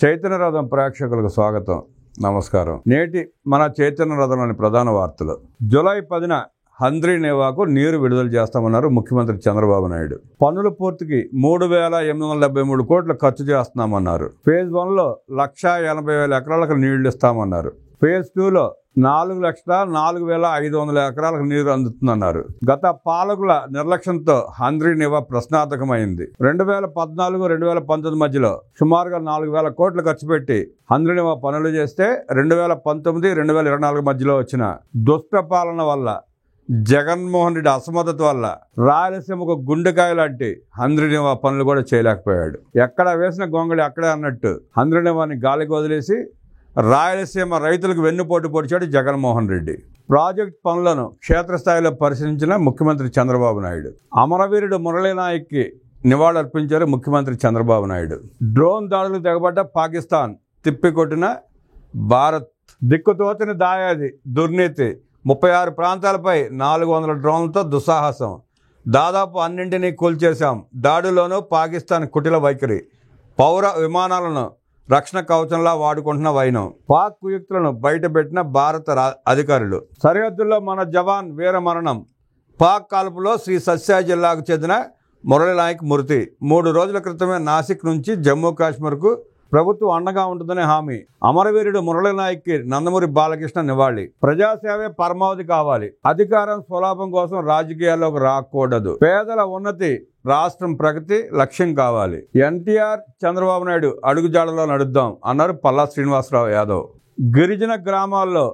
చైతన్య రథం ప్రేక్షకులకు స్వాగతం, నమస్కారం. నేటి మన చైతన్య రథంలోని ప్రధాన వార్తలు. జూలై 10న హంద్రీనేవాకు నీరు విడుదల చేస్తామన్నారు ముఖ్యమంత్రి చంద్రబాబు నాయుడు. పనుల పూర్తికి 3,873 కోట్లు ఖర్చు చేస్తున్నామన్నారు. ఫేజ్ 1లో 1,80,000 ఎకరాలకు నీళ్లు ఇస్తామన్నారు. ఫేజ్ 2లో 4,04,500 ఎకరాలకు నీరు అందుతుందన్నారు. గత పాలకుల నిర్లక్ష్యంతో హంద్రీనేవా ప్రశ్నార్థకమైంది. 2014-2019 మధ్యలో సుమారుగా 4,000 కోట్లు ఖర్చు పెట్టి హంద్రీనేవా పనులు చేస్తే 2019-2024 మధ్యలో వచ్చిన దుష్ట పాలన వల్ల, జగన్మోహన్ రెడ్డి అసమర్థత వల్ల రాయలసీమకు గుండెకాయ లాంటి హంద్రీనేవా పనులు కూడా చేయలేకపోయాడు. ఎక్కడ వేసిన గొంగళి అక్కడే అన్నట్టు హంద్రీనేవాని గాలికి వదిలేసి రాయలసీమ రైతులకు వెన్నుపోటు పొడిచాడు జగన్మోహన్ రెడ్డి. ప్రాజెక్ట్ పనులను క్షేత్రస్థాయిలో పరిశీలించిన ముఖ్యమంత్రి చంద్రబాబు నాయుడు. అమరవీరుడు మురళీనాయక్కి నివాళులర్పించారు ముఖ్యమంత్రి చంద్రబాబు నాయుడు. డ్రోన్ దాడులకు తెగబడ్డ పాకిస్తాన్, తిప్పికొట్టిన భారత్. దిక్కుతోచని దాయాది, దుర్నీతి. 36 ప్రాంతాలపై 400 డ్రోన్లతో దుస్సాహసం. దాదాపు అన్నింటినీ కూల్చేశాం. దాడిలోనూ పాకిస్తాన్ కుటిల వైఖరి. పౌర విమానాలను రక్షణ కవచంలా వాడుకుంటున్న వైనం. పాక్ కుయుక్తులను బయటపెట్టిన భారత అధికారులు. సరిహద్దుల్లో మన జవాన్ వీరమరణం. పాక్ కాల్పులో శ్రీ సత్య జిల్లాకు చెందిన మురళీనాయక్ మృతి. 3 రోజుల క్రితమే నాసిక్ నుంచి జమ్మూ కాశ్మీర్కు ప్రభుత్వం అండగా ఉంటుందనే హామీ. అమరవీరుడు మురళీనాయక్కి నందమూరి బాలకృష్ణ నివాళి. ప్రజాసేవే పరమావధి కావాలి. అధికారం స్వలాభం కోసం రాజకీయాల్లోకి రాకూడదు. పేదల ఉన్నతి, రాష్ట్రం ప్రగతి లక్ష్యం కావాలి. ఎన్టీఆర్, చంద్రబాబు నాయుడు అడుగుజాడలో నడుద్దాం అన్నారు పల్లా శ్రీనివాసరావు యాదవ్. గిరిజన గ్రామాల్లో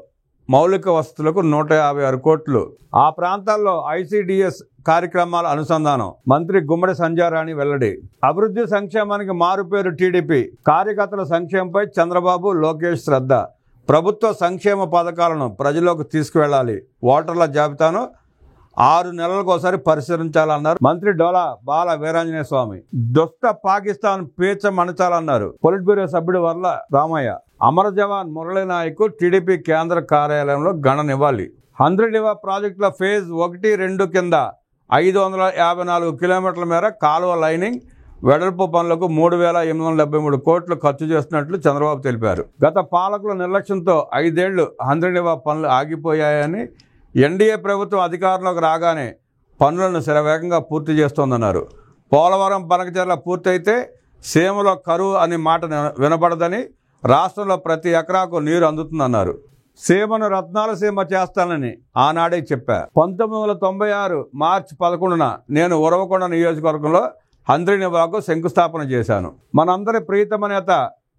మౌలిక వసతులకు 156 కోట్లు. ఆ ప్రాంతాల్లో ICDS కార్యక్రమాల అనుసంధానం. మంత్రి గుమ్మడి సంధ్యారాణి వెల్లడి. అభివృద్ధి సంక్షేమానికి మారుపేరు టీడీపీ. కార్యకర్తల సంక్షేమంపై చంద్రబాబు, లోకేష్ శ్రద్ధ. ప్రభుత్వ సంక్షేమ పథకాలను ప్రజల్లోకి తీసుకువెళ్లాలి. ఓటర్ల జాబితాను 6 నెలలకోసారి పరిశీలించాలన్నారు మంత్రి డోలా బాల వీరాంజనేయ స్వామి. దుష్ట పాకిస్తాన్ పీచ మణచాలన్నారు పొలిట్ బ్యూరో సభ్యుడు వర్ల రామయ్య. అమర జవాన్ మురళీనాయక్ టీడీపీ కేంద్ర కార్యాలయంలో ఘన నివాళి. హంద్రీనేవా ప్రాజెక్టుల ఫేజ్ 1-2 కింద 554 కిలోమీటర్ల మేర కాలువ లైనింగ్, వెడల్పు పనులకు 3,873 కోట్లు ఖర్చు చేస్తున్నట్లు చంద్రబాబు తెలిపారు. గత పాలకుల నిర్లక్ష్యంతో 5 ఏళ్లు హంద్రీనేవా పనులు ఆగిపోయాయని, ఎన్డీఏ ప్రభుత్వం అధికారంలోకి రాగానే పనులను శరవేగంగా పూర్తి చేస్తోందన్నారు. పోలవరం పనకచెర్ల పూర్తయితే సీమలో కరువు అనే మాట వినబడదని, రాష్ట్రంలో ప్రతి ఎకరాకు నీరు అందుతుందన్నారు. సీమను రత్నాల సీమ చేస్తానని ఆనాడే చెప్పా. 1996 మార్చి 11న నేను ఉరవకొండ నియోజకవర్గంలో హంద్రీనేవాకు శంకుస్థాపన చేశాను. మనందరి ప్రీతమ నేత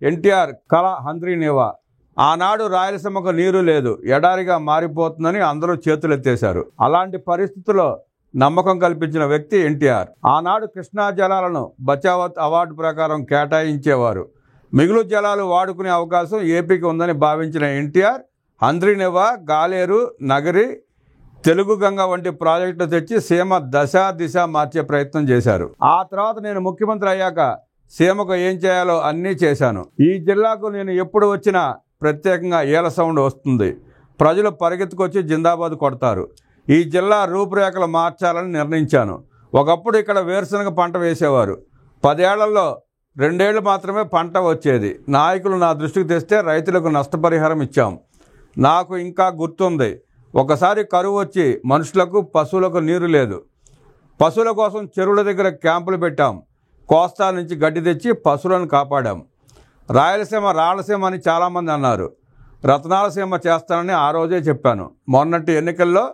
ఎన్టీఆర్ కళ హంద్రీనేవా. ఆనాడు రాయలసీమకు నీరు లేదు, ఎడారిగా మారిపోతుందని అందరూ చేతులెత్తేశారు. అలాంటి పరిస్థితుల్లో నమ్మకం కల్పించిన వ్యక్తి ఎన్టీఆర్. ఆనాడు కృష్ణా జలాలను బచావత్ అవార్డు ప్రకారం కేటాయించేవారు. మిగులు జలాలు వాడుకునే అవకాశం ఏపీకి ఉందని భావించిన ఎన్టీఆర్ హంద్రీనేవా, గాలేరు, నగరి, తెలుగు గంగ వంటి ప్రాజెక్టులు తెచ్చి సీమ దశ దిశ మార్చే ప్రయత్నం చేశారు. ఆ తర్వాత నేను ముఖ్యమంత్రి అయ్యాక సీమకు ఏం చేయాలో అన్నీ చేశాను. ఈ జిల్లాకు నేను ఎప్పుడు వచ్చినా ప్రత్యేకంగా ఏల సౌండ్ వస్తుంది. ప్రజలు పరిగెత్తుకొచ్చి జిందాబాద్ కొడతారు. ఈ జిల్లా రూపురేఖలు మార్చాలని నిర్ణయించాను. ఒకప్పుడు ఇక్కడ వేరుశనగ పంట వేసేవారు. 10 ఏళ్లలో 2 ఏళ్లు మాత్రమే పంట వచ్చేది. నాయకులు నా దృష్టికి తెస్తే రైతులకు నష్టపరిహారం ఇచ్చాం. నాకు ఇంకా గుర్తుంది, ఒకసారి కరువు వచ్చి మనుషులకు, పశువులకు నీరు లేదు. పశువుల కోసం చెరువుల దగ్గర క్యాంపులు పెట్టాం. కోస్తా నుంచి గడ్డి తెచ్చి పశువులను కాపాడాం. రాయలసీమ రాళ్లసీమ అని చాలామంది అన్నారు. రత్నాల సీమ చేస్తానని ఆ రోజే చెప్పాను. మొన్నటి ఎన్నికల్లో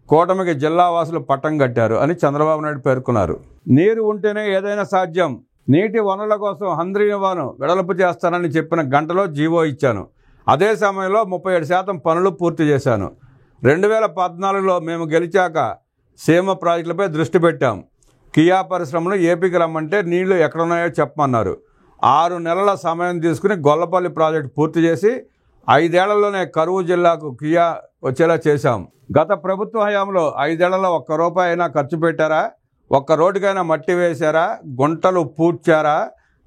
కూటమికి జిల్లావాసులు పట్టం కట్టారు అని చంద్రబాబు నాయుడు పేర్కొన్నారు. నీరు ఉంటేనే ఏదైనా సాధ్యం. నీటి వనరుల కోసం హంద్రీనేవాను వెడల్పు చేస్తానని చెప్పిన గంటలో జీవో ఇచ్చాను. అదే సమయంలో 37% పనులు పూర్తి చేశాను. 2014లో మేము గెలిచాక సీమ ప్రాజెక్టులపై దృష్టి పెట్టాం. కియా పరిశ్రమలు ఏపీకి రమ్మంటే నీళ్లు ఎక్కడున్నాయో చెప్పమన్నారు. 6 నెలల సమయం తీసుకుని గొల్లపల్లి ప్రాజెక్టు పూర్తి చేసి 5 ఏళ్లలోనే కరువు జిల్లాకు కియా వచ్చేలా చేశాం. గత ప్రభుత్వ హయాంలో 5 ఏళ్లలో ₹1 అయినా ఖర్చు పెట్టారా? ఒక్క రోడ్డుకైనా మట్టి వేశారా? గుంటలు పూడ్చారా?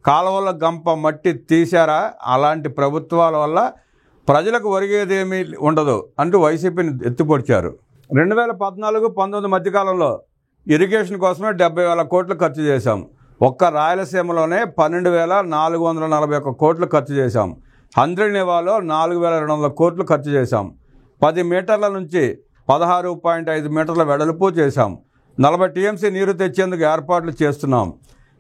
కాలువల గంప మట్టి తీశారా? అలాంటి ప్రభుత్వాల వల్ల ప్రజలకు ఒరిగేదేమీ ఉండదు అంటూ వైసీపీని ఎత్తిపొడిచారు. 2014-19 మధ్యకాలంలో ఇరిగేషన్ కోసమే 70,000 కోట్లు ఖర్చు చేశాం. ఒక్క రాయలసీమలోనే 12,441 కోట్లు ఖర్చు చేశాం. హంద్రీనివాలో 4,200 కోట్లు ఖర్చు చేశాం. 10 మీటర్ల నుంచి 16.5 మీటర్ల వెడల్పు చేశాం. 40 టీఎంసీ నీరు తెచ్చేందుకు ఏర్పాట్లు చేస్తున్నాం.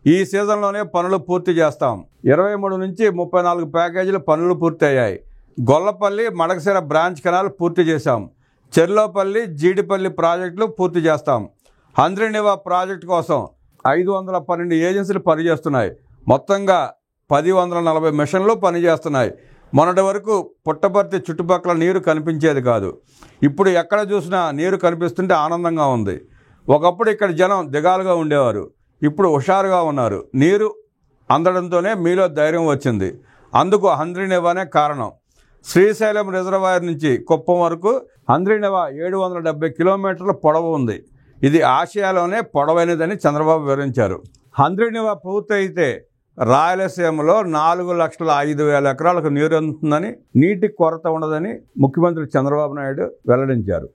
ఈ సీజన్లోనే పనులు పూర్తి చేస్తాం. 23 నుంచి 34 ప్యాకేజీల పనులు పూర్తయ్యాయి. గొల్లపల్లి మడకశిర బ్రాంచ్ కెనాల్ పూర్తి చేశాం. చెర్లోపల్లి జీడిపల్లి ప్రాజెక్టులు పూర్తి చేస్తాం. హంద్రీనివా ప్రాజెక్టు కోసం 512 ఏజెన్సీలు పనిచేస్తున్నాయి. మొత్తంగా 1,040 మిషన్లు పనిచేస్తున్నాయి. మొన్నటి వరకు పుట్టపర్తి చుట్టుపక్కల నీరు కనిపించేది కాదు. ఇప్పుడు ఎక్కడ చూసినా నీరు కనిపిస్తుంటే ఆనందంగా ఉంది. ఒకప్పుడు ఇక్కడ జనం దిగాలుగా ఉండేవారు. ఇప్పుడు హుషారుగా ఉన్నారు. నీరు అందడంతోనే మీలో ధైర్యం వచ్చింది. అందుకు హంద్రీనివానే కారణం. శ్రీశైలం రిజర్వాయర్ నుంచి కుప్పం వరకు హంద్రీనివా 770 కిలోమీటర్ల పొడవు ఉంది. ఇది ఆసియాలోనే పొడవైనదని చంద్రబాబు వివరించారు. హంద్రీనివా పూర్తి అయితే రాయలసీమలో 4,05,000 ఎకరాలకు నీరు అందుతుందని, నీటి కొరత ఉండదని ముఖ్యమంత్రి చంద్రబాబు నాయుడు వెల్లడించారు.